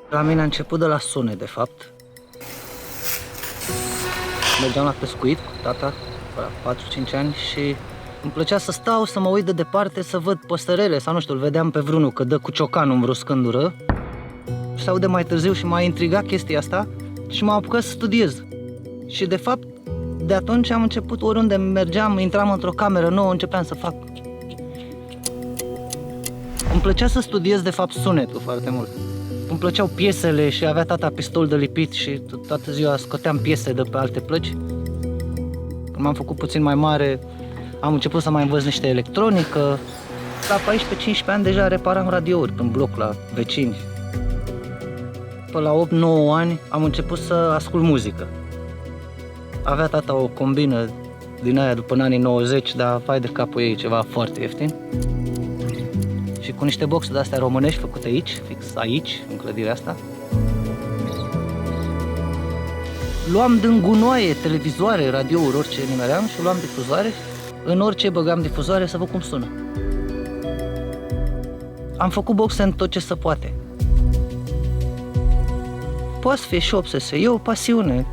La mine a început de la sune, de fapt. Mergeam la pescuit cu tata, la 4-5 ani și îmi plăcea să stau, să mă uit de departe, să văd păsărele sau nu știu, îl vedeam pe vreunul că dă cu ciocanul în vreo scândură. Și se aude mai târziu și m-a intrigat chestia asta și m-am apucat să studiez. Și de fapt, de atunci am început, oriunde mergeam, intram într-o cameră nouă, începeam să fac. Îmi plăcea să studiez de fapt sunetul foarte mult. Îmi plăceau piesele și avea tata pistol de lipit și toată ziua scoteam piese de pe alte plăci. Când m-am făcut puțin mai mare, am început să mai învăț niște electronică. La 14-15 ani deja reparam radiouri în bloc la vecini. Până la 8-9 ani am început să ascult muzică. Avea tata o combină din aia după anii 90, dar vai de capul ei, ceva foarte ieftin. Și cu niște boxe de-astea românești făcute aici, fix aici, în clădirea asta. Luam din gunoaie, televizoare, radiouri, orice nimeream și luam difuzoare. În orice băgam difuzoare să văd cum sună. Am făcut boxe în tot ce se poate. Poate să fie și obsesie, e o pasiune.